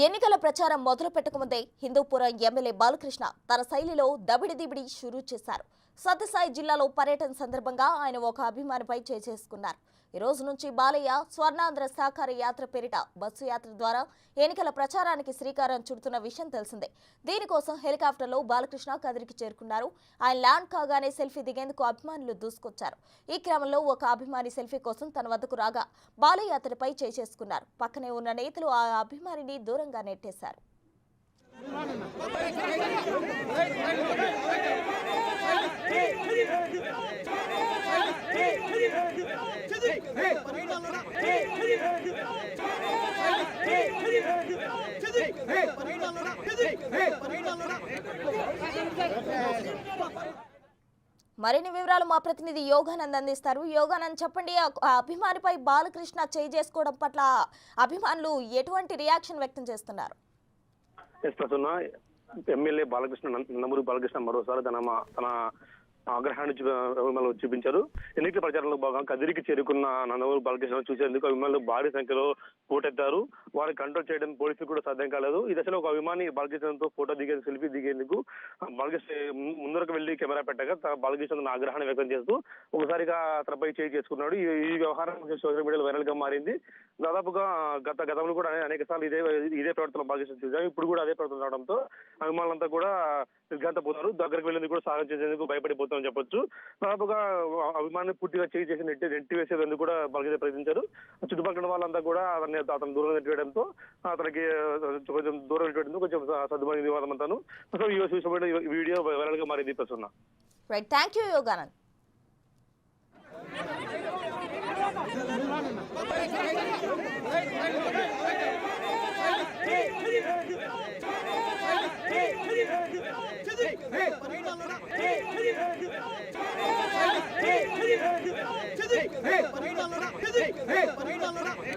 ఎన్నికల ప్రచారం మొదలు పెట్టకముందే హిందూపురం ఎమ్మెల్యే బాలకృష్ణ తన శైలిలో దబిడి షురూ చేశారు. సత్యసాయి జిల్లాలో పర్యటన సందర్భంగా ఆయన ఒక అభిమానిపై చేసుకున్నారు. ఈ రోజు నుంచి బాలయ్య స్వర్ణాంధ్ర సహకార యాత్ర పేరిట బస్సు యాత్ర ద్వారా ఎన్నికల ప్రచారానికి శ్రీకారం చుడుతున్న విషయం తెలిసిందే. దీనికోసం హెలికాప్టర్లో బాలకృష్ణ కదిరికి చేరుకున్నారు. ఆయన ల్యాండ్ కాగానే సెల్ఫీ దిగేందుకు అభిమానులు దూసుకొచ్చారు. ఈ క్రమంలో ఒక అభిమాని సెల్ఫీ కోసం తన వద్దకు రాగా బాలయ్య అతడిపై చేసుకున్నారు. పక్కనే ఉన్న నేతలు ఆ అభిమానిని దూరంగా నెట్టేశారు. మరిన్ని వివరాలు మా ప్రతినిధి యోగానంద్ అందిస్తారు. యోగానంద్, చెప్పండి, ఆ అభిమానిపై బాలకృష్ణ చేసుకోవడం పట్ల అభిమానులు ఎటువంటి రియాక్షన్ వ్యక్తం చేస్తున్నారు? ఎమ్మెల్యే బాలకృష్ణ నందమూరి బాలకృష్ణ మరోసారి తన ఆగ్రహాన్ని చూపించారు. ఎన్నికల ప్రచారంలో భాగంగా కదిరికి చేరుకున్న నందమూరి బాలకృష్ణ చూసేందుకు అభిమానులు భారీ సంఖ్యలో పోటెత్తారు. వారిని కంట్రోల్ చేయడం పోలీసులు కూడా సాధ్యం కాలేదు. ఈ దశలో ఒక అభిమాని బాలకృష్ణతో ఫోటో సెల్ఫీ దిగేందుకు బాలకృష్ణ ముందరకు వెళ్లి కెమెరా పెట్టగా బాలకృష్ణ తన ఆగ్రహాన్ని వ్యక్తం చేస్తూ ఒకసారిగా తనపై చేసుకున్నాడు. ఈ వ్యవహారం సోషల్ మీడియాలో వైరల్ గా మారింది. దాదాపుగా గతంలో కూడా అనేక సార్లు ఇదే ప్రవర్తన బాలకృష్ణ చూసాం. ఇప్పుడు కూడా అదే ప్రవర్తన రావడంతో అభిమానులంతా కూడా నిర్ఘాంతపోతారు. దగ్గరకు వెళ్ళేందుకు కూడా సాగం చేసేందుకు భయపడిపోతామని చెప్పొచ్చు. దాదాపుగా అభిమాని పూర్తిగా చేసి నెట్టి వేసేందుకు కూడా బాలకృష్ణ ప్రయత్నించారు. చుట్టుపక్కల వాళ్ళంతా కూడా అతను దూరం నెట్టివేయడంతో అతనికి కొంచెం దూరం నెట్టివేయడంతో కొంచెం సర్దుమని వివాదం అంతాను. సో ఈ వీడియో వైరల్ గా మారింది. ప్రస్తుతం right, thank you Yoganand. Hey!